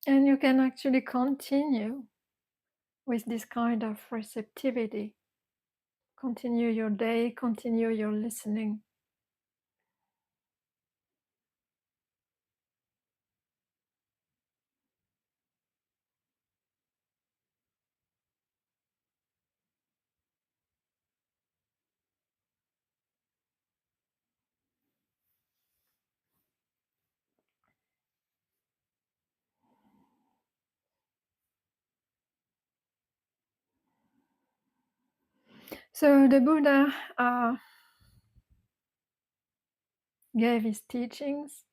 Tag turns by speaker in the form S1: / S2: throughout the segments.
S1: And you can actually continue with this kind of receptivity. Continue your day, continue your listening. So the Buddha gave his teachings,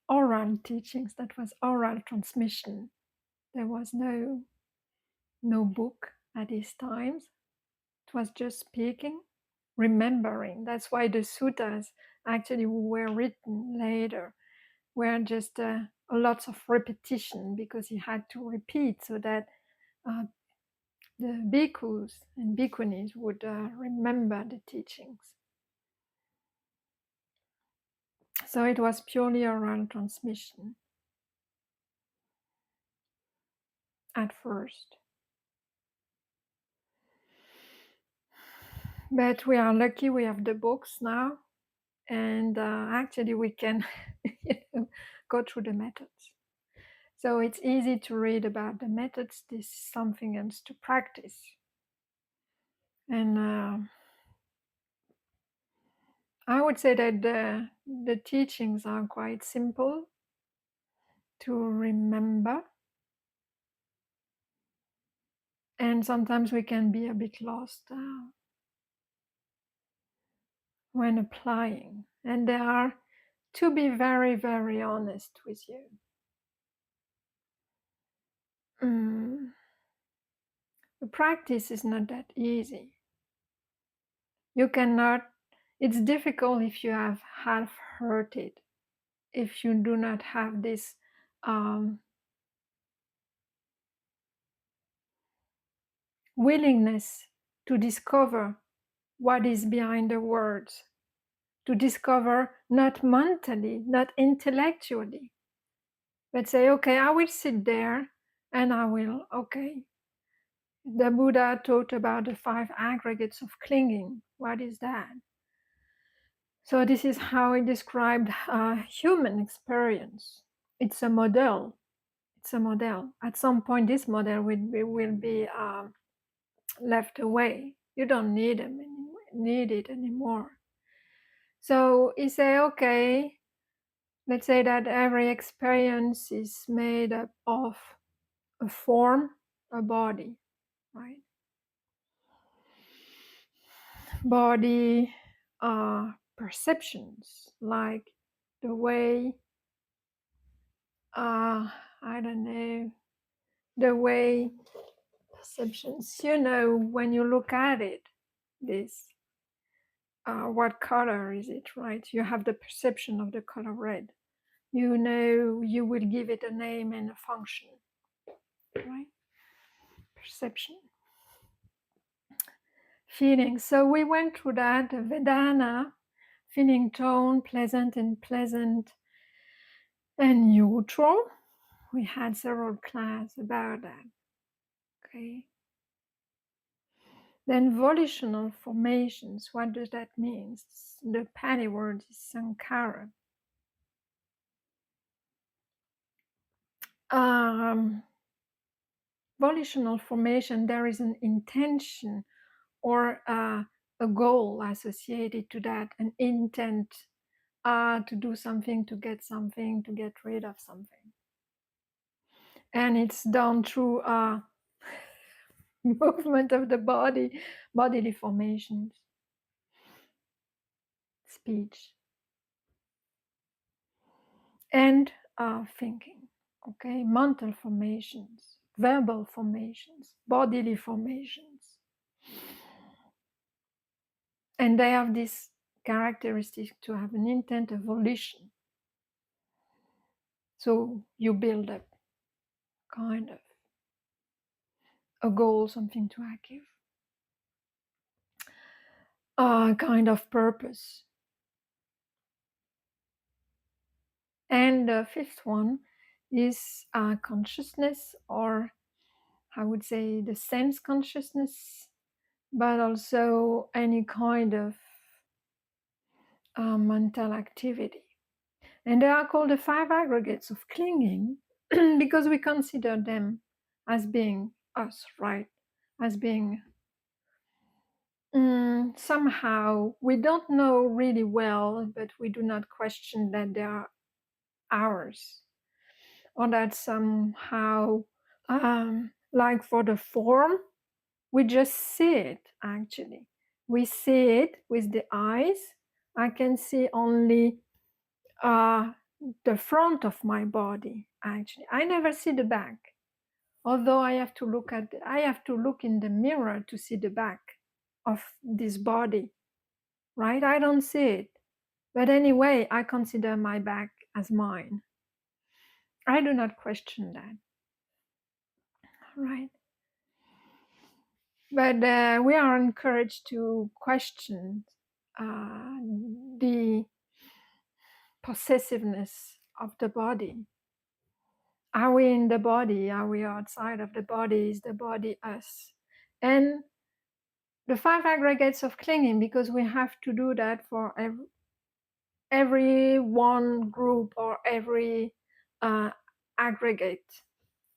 S1: oral teachings, that was oral transmission. There was no book at these times. It was just speaking, remembering. That's why the suttas actually were written later, were just lots of repetition, because he had to repeat so that the bhikkhus and bhikkhunis would remember the teachings. So it was purely oral transmission at first. But we are lucky we have the books now, and actually we can go through the methods. So it's easy to read about the methods. This is something else to practice. And I would say that the teachings are quite simple to remember. And sometimes we can be a bit lost when applying. And they are, to be very, very honest with you, the practice is not that easy. You cannot, it's difficult if you have half heard it, if you do not have this willingness to discover what is behind the words, to discover not mentally, not intellectually, but say, okay, I will sit there and I will, okay. The Buddha taught about the 5 aggregates of clinging. What is that? So this is how he described human experience. It's a model. It's a model. At some point, this model will be left away. You don't need it anymore. So he say, okay, let's say that every experience is made up of a form, a body, right? Body perceptions, like the way, I don't know, the way perceptions, when you look at it, this, what color is it, right? You have the perception of the color red. You will give it a name and a function, right? Perception. Feeling. So we went through that, Vedana, feeling tone, pleasant and neutral. We had several classes about that. Okay. Then volitional formations. What does that mean? The Pali word is sankhara. Volitional formation, there is an intention or a goal associated to that, an intent to do something, to get something, to get rid of something. And it's done through movement of the body, bodily formations, speech, and thinking. Okay, mental formations, verbal formations, bodily formations. And they have this characteristic to have an intent, a volition. So you build up kind of a goal, something to achieve, a kind of purpose. And the fifth one is consciousness, or I would say the sense consciousness, but also any kind of mental activity. And they are called the five aggregates of clinging because we consider them as being us, right? As being somehow, we don't know really well, but we do not question that they are ours, or that somehow, like for the form, we just see it actually. We see it with the eyes. I can see only the front of my body actually. I never see the back. Although I have to look in the mirror to see the back of this body, right? I don't see it. But anyway, I consider my back as mine. I do not question that, right? But we are encouraged to question the possessiveness of the body. Are we in the body? Are we outside of the body? Is the body us? And the five aggregates of clinging, because we have to do that for every one group or every aggregate,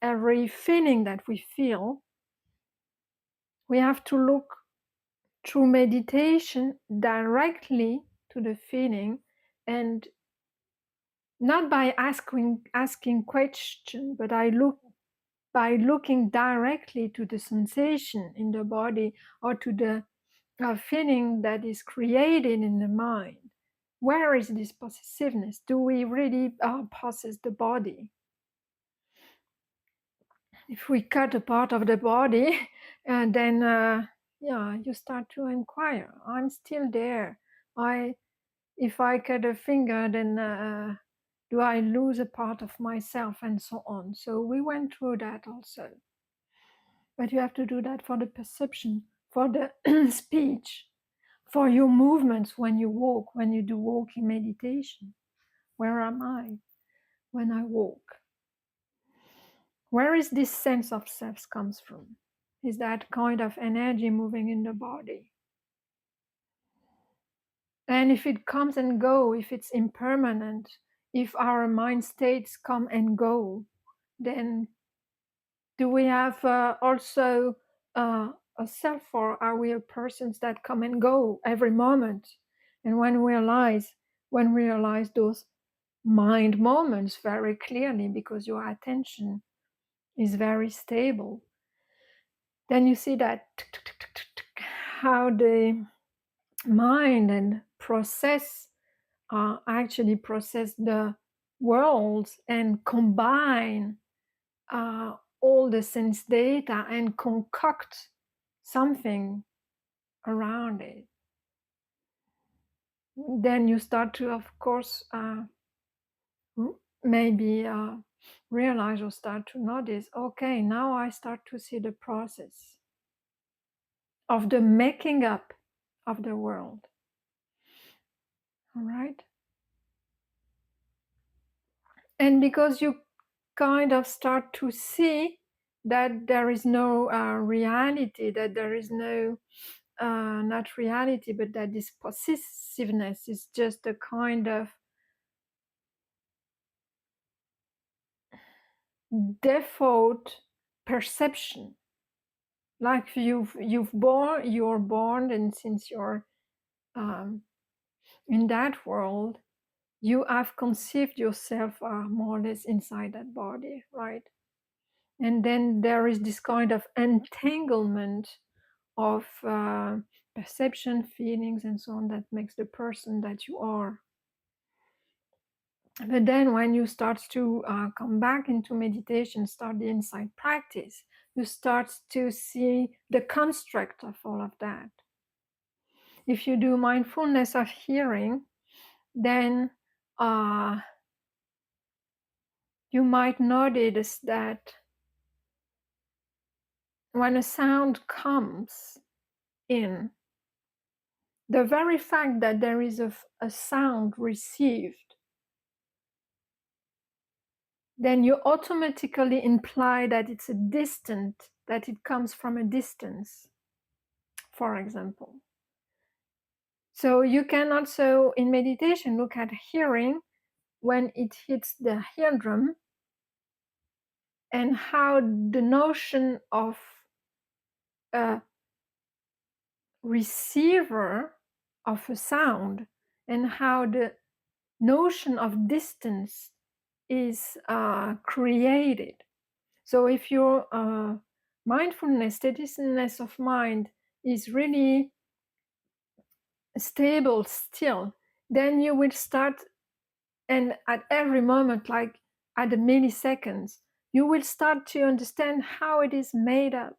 S1: every feeling that we feel, we have to look through meditation directly to the feeling, and not by asking question, but by looking directly to the sensation in the body, or to the feeling that is created in the mind. Where is this possessiveness? Do we really possess the body? If we cut a part of the body, and then you start to inquire. I'm still there. If I cut a finger, then do I lose a part of myself, and so on. So we went through that also. But you have to do that for the perception, for the speech, for your movements when you walk, when you do walking meditation. Where am I when I walk? Where is this sense of self comes from? Is that kind of energy moving in the body? And if it comes and go, if it's impermanent, if our mind states come and go, then do we have also a self, or are we a persons that come and go every moment? And when we realize those mind moments very clearly, because your attention is very stable, then you see that how the mind and actually process the worlds and combine all the sense data and concoct something around it. Then you start to, of course, maybe realize or start to notice, okay, now I start to see the process of the making up of the world. All right. And because you kind of start to see that there is no reality, that there is no, not reality, but that this possessiveness is just a kind of default perception. Like you're born, and since you're in that world, you have conceived yourself more or less inside that body, right? And then there is this kind of entanglement of perception, feelings, and so on that makes the person that you are. But then when you start to come back into meditation, start the insight practice, you start to see the construct of all of that. If you do mindfulness of hearing, then you might notice that when a sound comes in, the very fact that there is a sound received then you automatically imply that it's a distant, that it comes from a distance, for example. So you can also, in meditation, look at hearing when it hits the eardrum and how the notion of a receiver of a sound and how the notion of distance is created. So if your mindfulness, steadiness of mind is really stable still, then you will start, and at every moment, like at the milliseconds, you will start to understand how it is made up,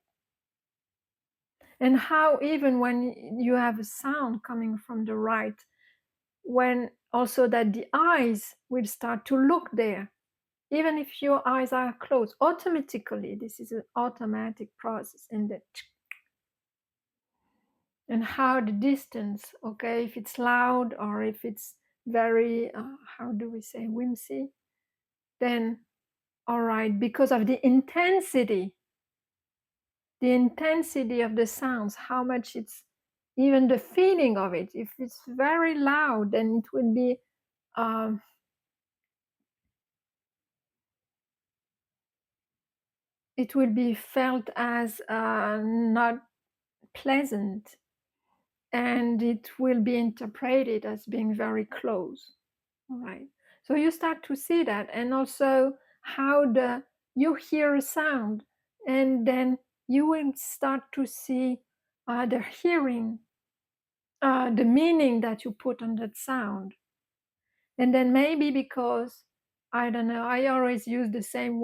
S1: and how even when you have a sound coming from the right, when also that the eyes will start to look there, even if your eyes are closed, automatically, this is an automatic process, and how the distance, okay, if it's loud or if it's very, how do we say, whimsy, then all right, because of the intensity of the sounds, how much it's, even the feeling of it, if it's very loud, then it will be, um, it will be felt as not pleasant, and it will be interpreted as being very close. All right. So you start to see that, and also how you hear a sound, and then you will start to see the hearing, the meaning that you put on that sound. And then maybe because, I don't know, I always use the same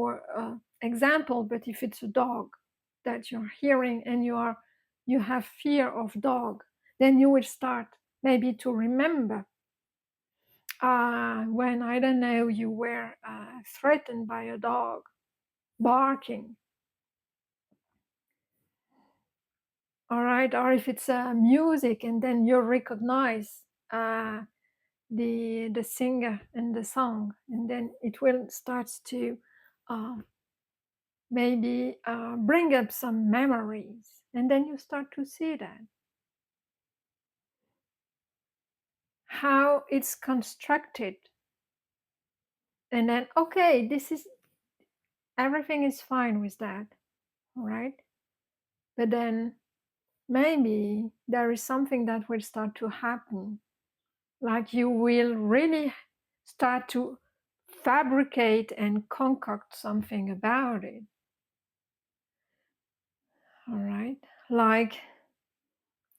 S1: example, but if it's a dog that you're hearing and you have fear of dog, then you will start maybe to remember when, I don't know, you were threatened by a dog barking, all right, or if it's music, and then you recognize the singer and the song, and then it will start to uh, maybe bring up some memories, and then you start to see that how it's constructed, and then okay, this is, everything is fine with that, all right, but then maybe there is something that will start to happen, like you will really start to fabricate and concoct something about it, all right, like,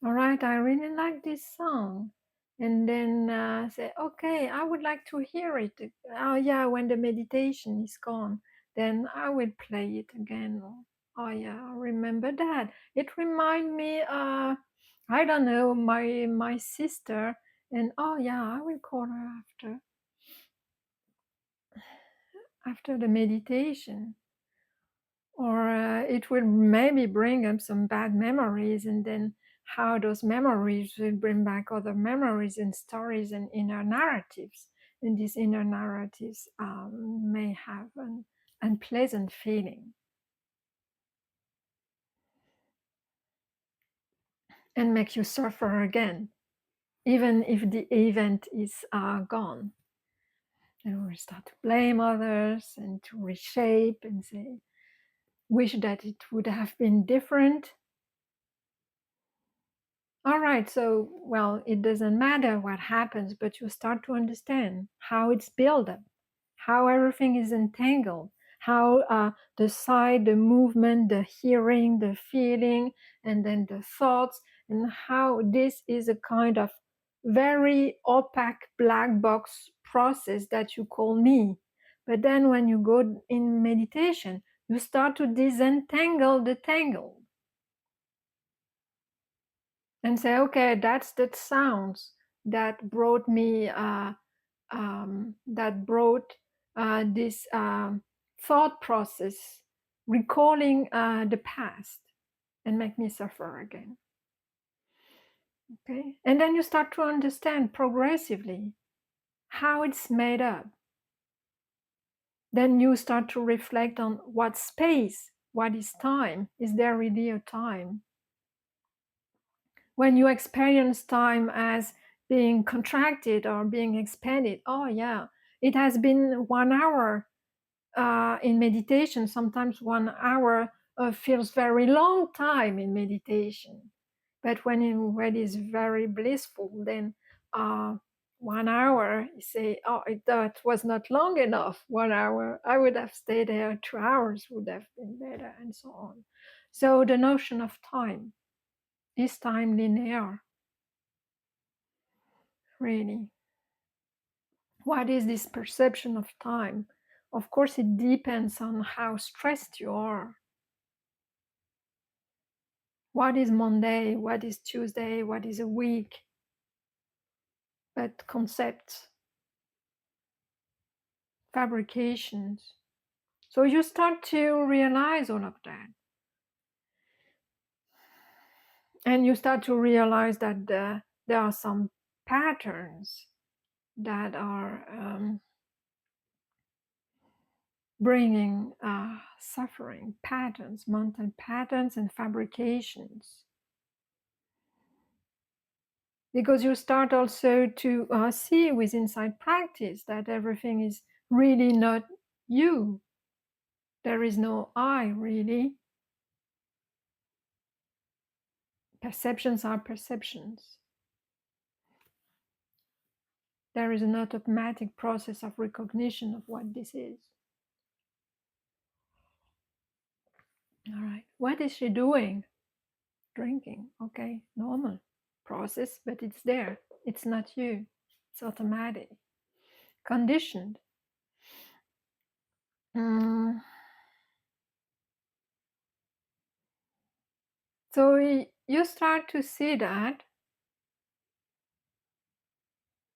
S1: all right, I really like this song, and then say, okay, I would like to hear it, oh yeah, when the meditation is gone, then I will play it again. Oh yeah, I remember that, it remind me, I don't know, my sister, and oh yeah, I will call her after the meditation. Or it will maybe bring up some bad memories, and then how those memories will bring back other memories and stories and inner narratives, and these inner narratives may have an unpleasant feeling and make you suffer again, even if the event is gone. And we start to blame others and to reshape and say, wish that it would have been different. All right, so, well, it doesn't matter what happens, but you start to understand how it's built up, how everything is entangled, how the sight, the movement, the hearing, the feeling, and then the thoughts, and how this is a kind of very opaque black box process that you call me. But then when you go in meditation, you start to disentangle the tangle and say, okay, that's the sounds that brought me, that brought this thought process, recalling the past, and make me suffer again. Okay, and then you start to understand progressively how it's made up. then you start to reflect on what space, what is time, is there really a time? When you experience time as being contracted or being expanded, oh yeah, it has been 1 hour in meditation. Sometimes 1 hour feels very long time in meditation, but when it is very blissful, then uh, 1 hour, you say, oh, that was not long enough. 1 hour, I would have stayed there. 2 hours would have been better, and so on. So the notion of time, is time linear? Really, what is this perception of time? Of course, it depends on how stressed you are. What is Monday? What is Tuesday? What is a week? But concepts, fabrications. So you start to realize all of that. And you start to realize that there are some patterns that are bringing suffering, patterns, mental patterns and fabrications. Because you start also to see with insight practice that everything is really not you. There is no I, really. Perceptions are perceptions. There is an automatic process of recognition of what this is. All right. What is she doing? Drinking. Okay, normal process, but it's there. It's not you. It's automatic. Conditioned. Mm. So you start to see that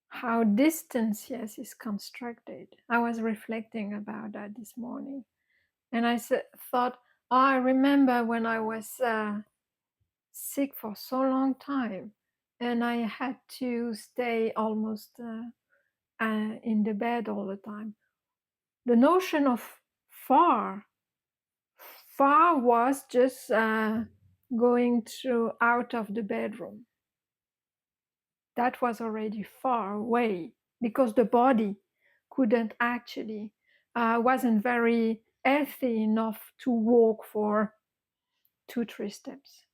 S1: how distance, yes, is constructed. I was reflecting about that this morning, and I thought, oh, I remember when I was sick for so long time, and I had to stay almost in the bed all the time. The notion of far, far was just going through out of the bedroom. That was already far away because the body couldn't actually, wasn't very healthy enough to walk for 2-3 steps.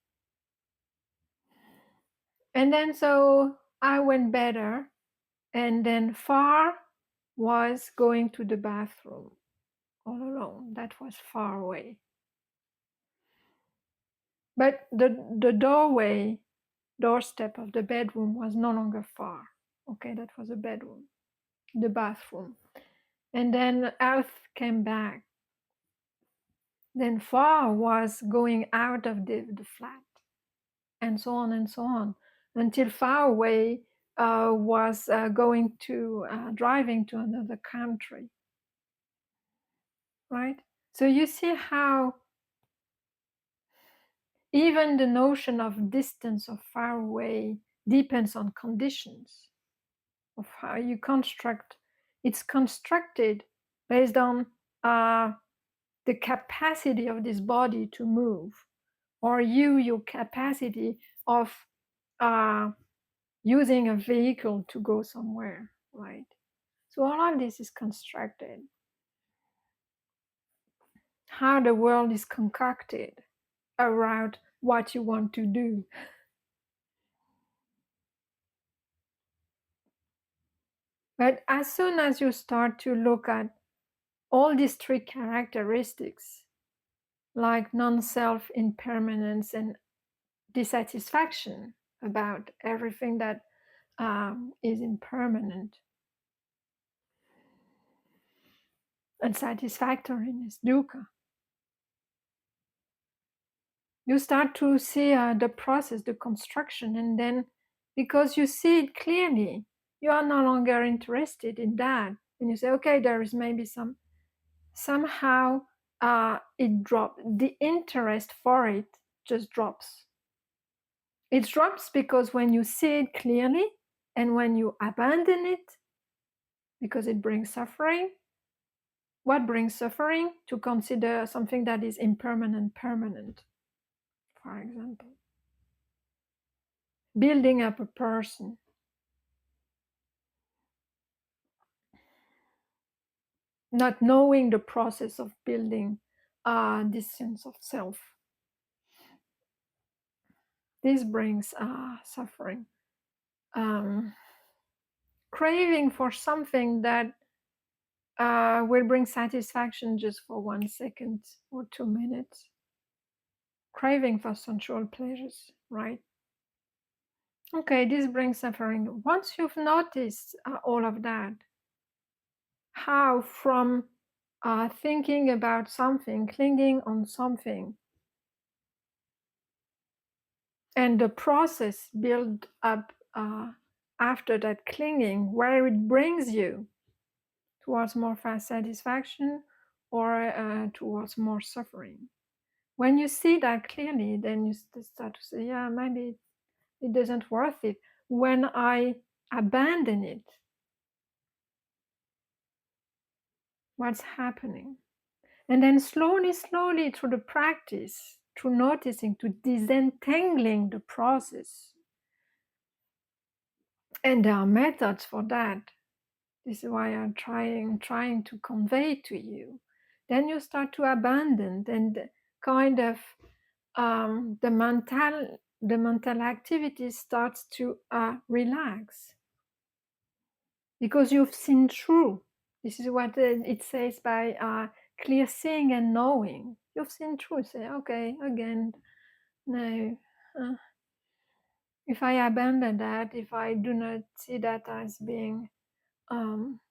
S1: And then so I went better, and then far was going to the bathroom all alone. That was far away. But the doorstep of the bedroom was no longer far. Okay, that was a bedroom, the bathroom. And then earth came back. Then far was going out of the flat, and so on and so on, until far away was going to driving to another country, right? So you see how even the notion of distance or far away depends on conditions of how you construct. It's constructed based on the capacity of this body to move, or your capacity of using a vehicle to go somewhere, right? So all of this is constructed. How the world is concocted around what you want to do. But as soon as you start to look at all these 3 characteristics, like non-self, impermanence, and dissatisfaction about everything that is impermanent, unsatisfactoriness, dukkha, you start to see the process, the construction, and then because you see it clearly, you are no longer interested in that. And you say, okay, there is maybe somehow it drops. The interest for it just drops. It drops because when you see it clearly and when you abandon it, because it brings suffering, What brings suffering? To consider something that is impermanent, permanent, for example. Building up a person, not knowing the process of building this sense of self. This brings suffering. Craving for something that will bring satisfaction just for 1 second or 2 minutes. Craving for sensual pleasures, right? Okay, this brings suffering. Once you've noticed all of that, how from thinking about something, clinging on something, and the process build up after that clinging, where it brings you towards more fast satisfaction or towards more suffering. When you see that clearly, then you start to say, yeah, maybe it doesn't worth it. When I abandon it, what's happening? And then slowly, slowly through the practice, through noticing, to disentangling the process. And there are methods for that. This is why I'm trying to convey to you. Then you start to abandon and kind of the mental activity starts to relax because you've seen through. This is what it says by clear seeing and knowing. You've seen through. Say, okay, again, no. If I abandon that, if I do not see that as being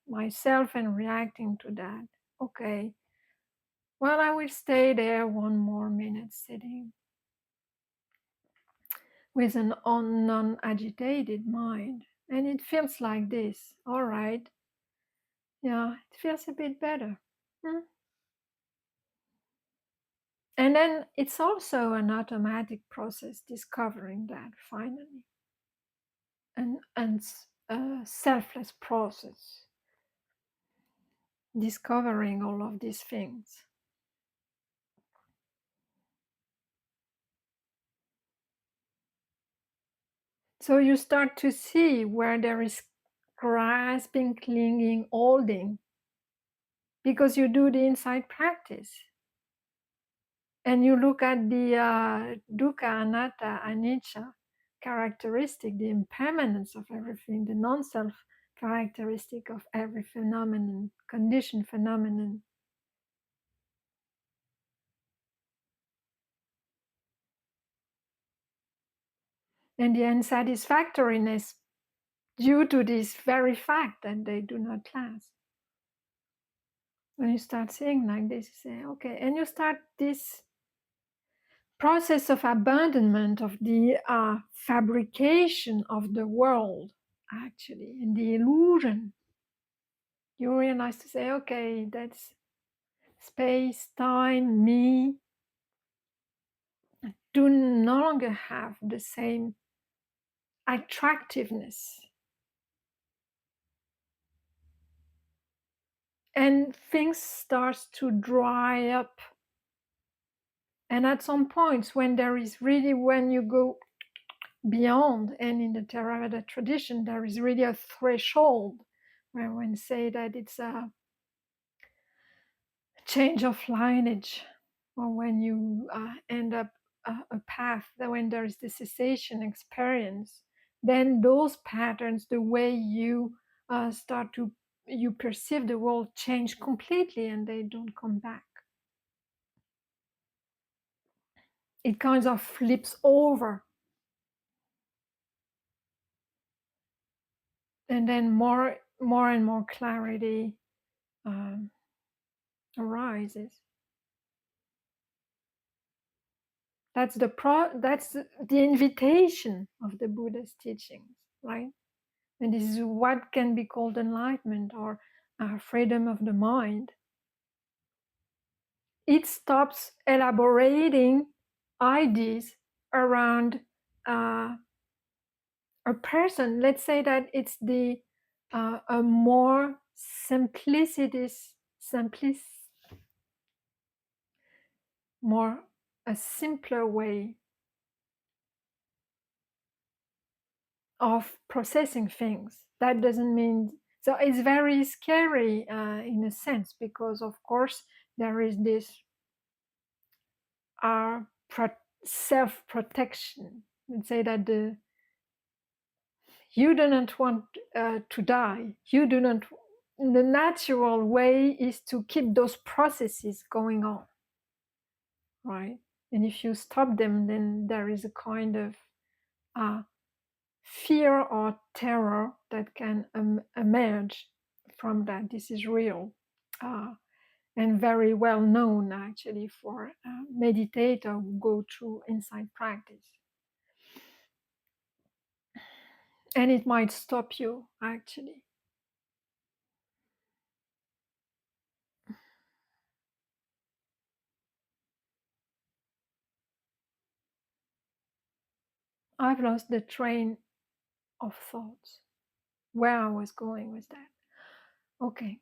S1: myself and reacting to that, okay, well, I will stay there 1 more minute sitting with an non-agitated mind. And it feels like this. All right. Yeah, it feels a bit better. Hmm? And then it's also an automatic process discovering that finally. And a selfless process discovering all of these things. So you start to see where there is grasping, clinging, holding, because you do the inside practice. And you look at the dukkha, anatta, anicca characteristic, the impermanence of everything, the non-self characteristic of every phenomenon, conditioned phenomenon. And the unsatisfactoriness due to this very fact that they do not last. When you start seeing like this, you say, okay, and you start this process of abandonment of the fabrication of the world, actually, and the illusion. You realize to say, okay, that's space, time, me, do no longer have the same attractiveness. And things start to dry up. And at some points, when there is really, when you go beyond, and in the Theravada tradition, there is really a threshold where one say that it's a change of lineage, or when you end up a path, that when there is the cessation experience, then those patterns, the way you start to you perceive the world, change completely, and they don't come back. It kind of flips over, and then more and more clarity arises. That's the invitation of the Buddha's teachings, right? And this is what can be called enlightenment or freedom of the mind. It stops elaborating ideas around a person. Let's say that it's a more more a simpler way of processing things. That doesn't mean so it's very scary in a sense, because of course there is this uh, self-protection. Let's say that you do not want to die. You do not. The natural way is to keep those processes going on, right? And if you stop them, then there is a kind of uh, fear or terror that can emerge from that. This is real and very well known actually for meditator who go through insight practice. And it might stop you actually. I've lost the train of thoughts where I was going with that. Okay.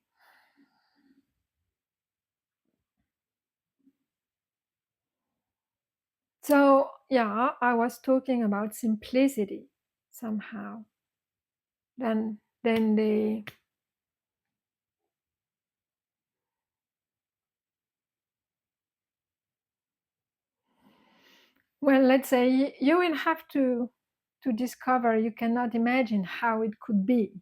S1: So yeah, I was talking about simplicity somehow. Then the well, let's say you will have to discover. You cannot imagine how it could be.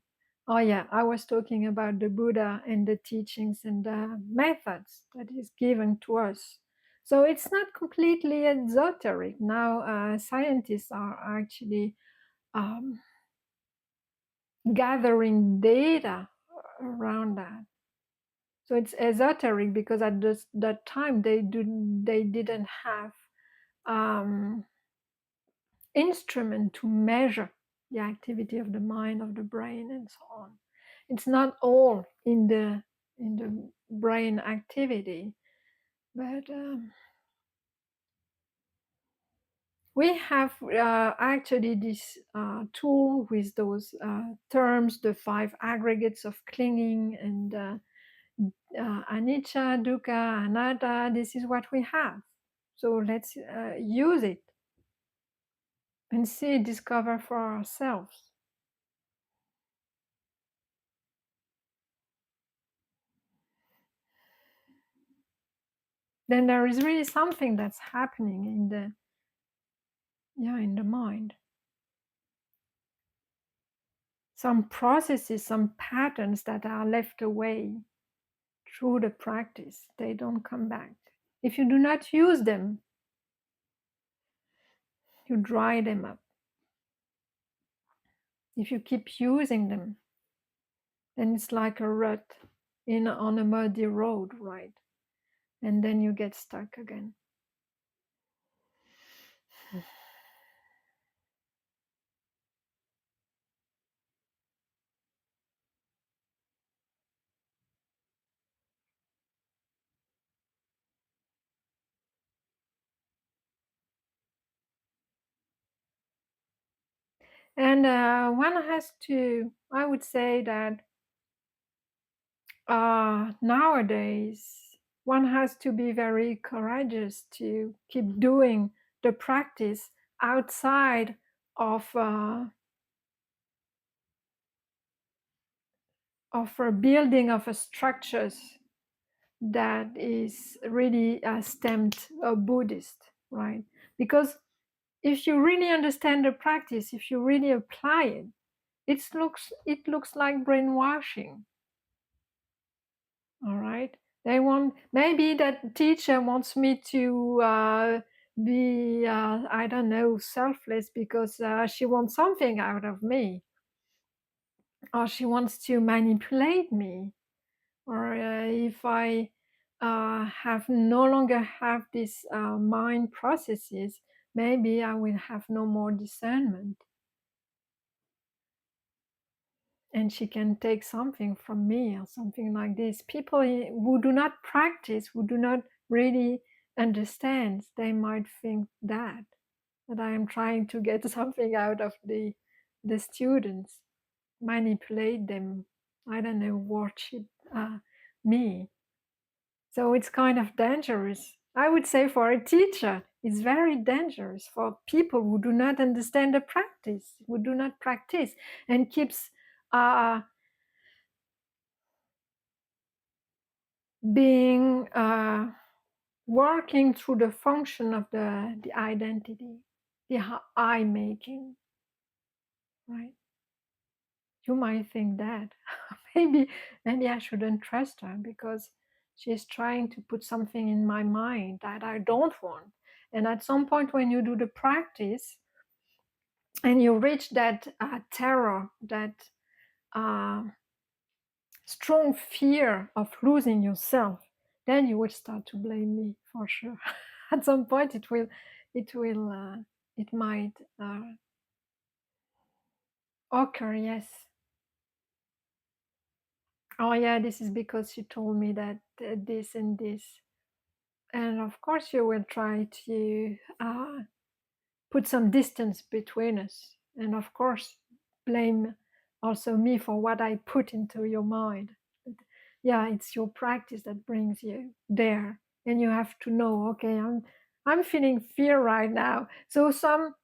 S1: Oh yeah, I was talking about the Buddha and the teachings and the methods that is given to us. So it's not completely esoteric. Now scientists are actually um, gathering data around that. So it's esoteric because at that time they didn't have um, instrument to measure the activity of the mind, of the brain, and so on. It's not all in the brain activity, but we have actually this tool with those terms, the five aggregates of clinging and anicca, dukkha, anatta. This is what we have. So let's use it and see, discover for ourselves. Then there is really something that's happening in the mind. Some processes, some patterns that are left away through the practice, they don't come back. If you do not use them, you dry them up. If you keep using them, then it's like a rut on a muddy road, right? And then you get stuck again. And one has to, I would say that nowadays one has to be very courageous to keep doing the practice outside of a building of a structures that is really stemmed Buddhist, right? Because if you really understand the practice, if you really apply it, it looks like brainwashing. All right. They want, maybe that teacher wants me to be, I don't know, selfless because she wants something out of me, or she wants to manipulate me, or if I have no longer have these mind processes, maybe I will have no more discernment. And she can take something from me or something like this. People who do not practice, who do not really understand, they might think that I am trying to get something out of the students, manipulate them, I don't know, worship me. So it's kind of dangerous. I would say for a teacher, it's very dangerous for people who do not understand the practice, who do not practice, and keeps being working through the function of the identity, the I making, right? You might think that maybe I shouldn't trust her because she's trying to put something in my mind that I don't want. And at some point, when you do the practice and you reach that terror, that uh, strong fear of losing yourself, then you will start to blame me for sure. At some point, it might occur. Yes. Oh yeah, this is because you told me that this and this. And of course, you will try to put some distance between us. And of course, blame also me for what I put into your mind. But yeah, it's your practice that brings you there. And you have to know, okay, I'm feeling fear right now. So some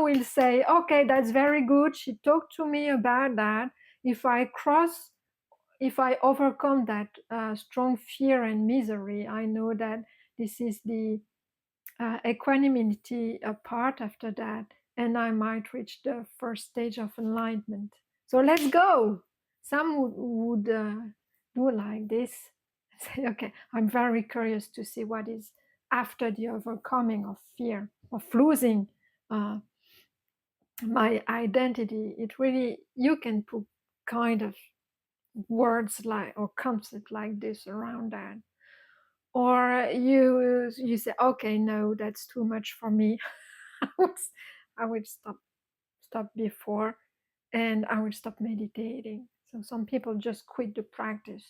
S1: will say, okay, that's very good. She talked to me about that. If I overcome that strong fear and misery, I know that this is the equanimity part after that, and I might reach the first stage of enlightenment. So let's go. Some would do like this. Say, okay, I'm very curious to see what is after the overcoming of fear, of losing uh, my identity. It really, you can put kind of words like or concept like this around that, or you say, okay, no, that's too much for me. I would stop before, and I would stop meditating. So some people just quit the practice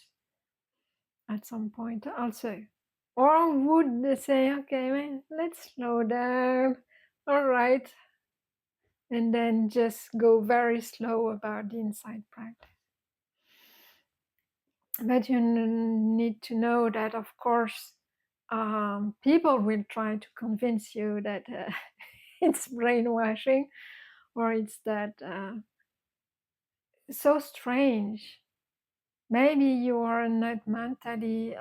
S1: at some point also, or would they say, okay, man, let's slow down, all right, and then just go very slow about the inside practice. But you need to know that, of course, people will try to convince you that it's brainwashing, or it's that so strange. Maybe you are not mentally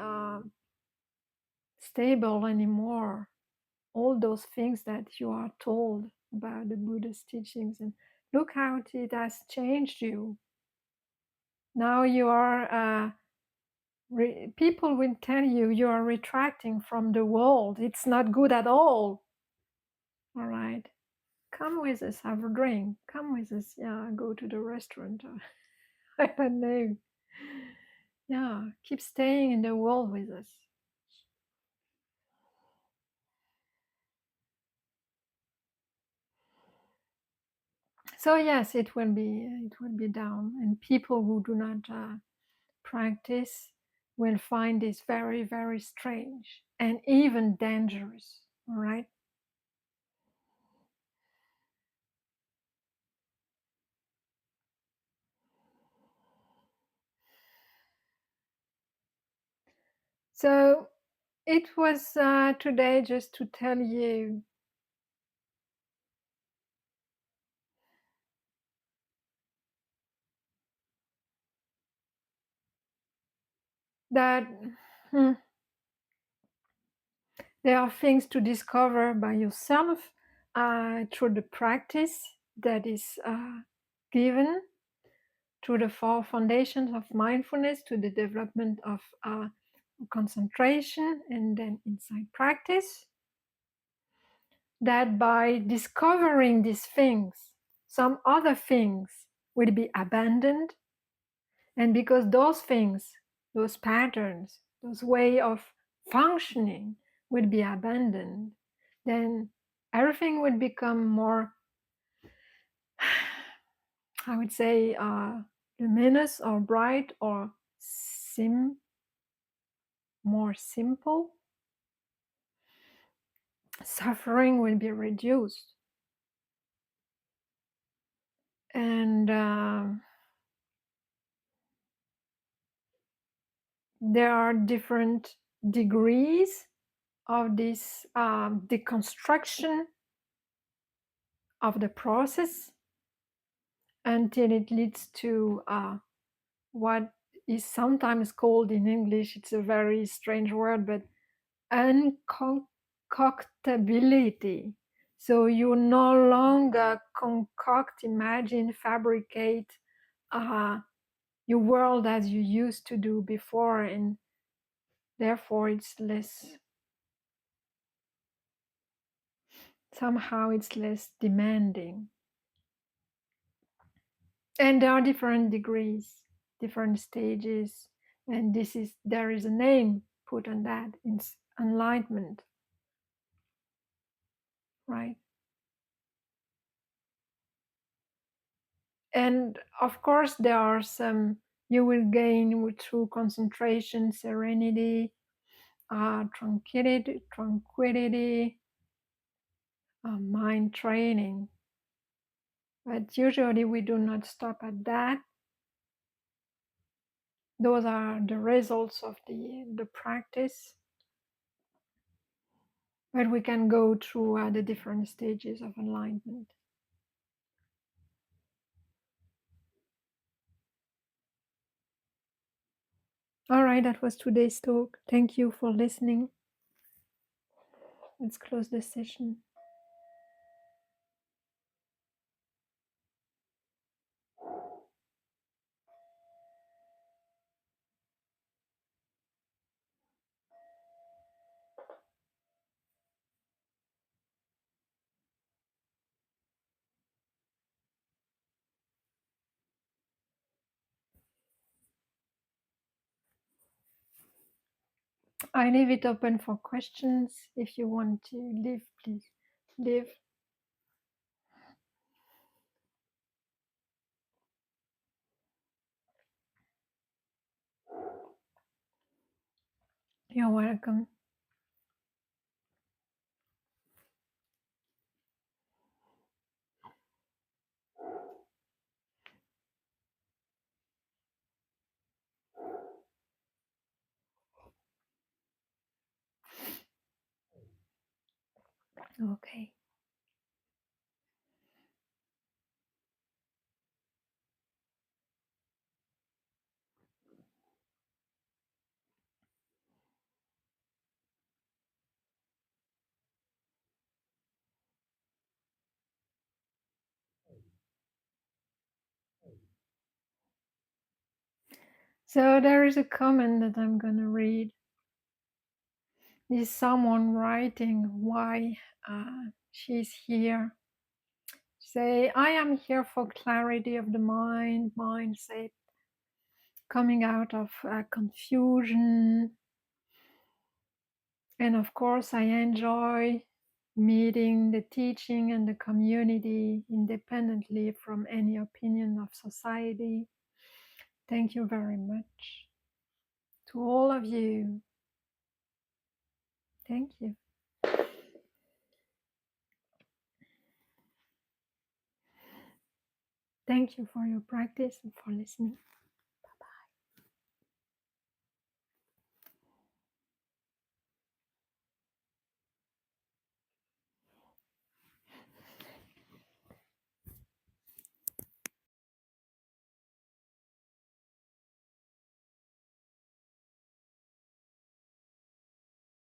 S1: stable anymore. All those things that you are told about the Buddha's teachings, and look how it has changed you. Now you are. People will tell you you are retracting from the world. It's not good at all. All right, come with us, have a drink. Come with us, yeah, go to the restaurant. I don't know. Yeah, keep staying in the world with us. So yes, it will be down, and people who do not practice will find this very, very strange and even dangerous. All right. So it was today just to tell you that hmm, there are things to discover by yourself through the practice that is given, through the four foundations of mindfulness, to the development of concentration and then insight practice, that by discovering these things, some other things will be abandoned. And because those things, those patterns, those way of functioning will be abandoned, then everything will become more, I would say, luminous or bright or more simple. Suffering will be reduced. And there are different degrees of this deconstruction of the process until it leads to what is sometimes called in English, it's a very strange word, but unconcoctability. So you no longer concoct, imagine, fabricate your world as you used to do before, and therefore it's less, somehow it's less demanding. And there are different degrees, different stages, and there is a name put on that. It's enlightenment, right? And of course, there are some you will gain through concentration, serenity, tranquility, mind training. But usually we do not stop at that. Those are the results of the practice. But we can go through the different stages of enlightenment. All right, that was today's talk. Thank you for listening. Let's close the session. I leave it open for questions. If you want to leave, please leave. You're welcome. Okay. So there is a comment that I'm going to read. This is someone writing why she's here. Say, I am here for clarity of the mindset, coming out of confusion. And of course, I enjoy meeting the teaching and the community independently from any opinion of society. Thank you very much to all of you. Thank you. Thank you for your practice and for listening.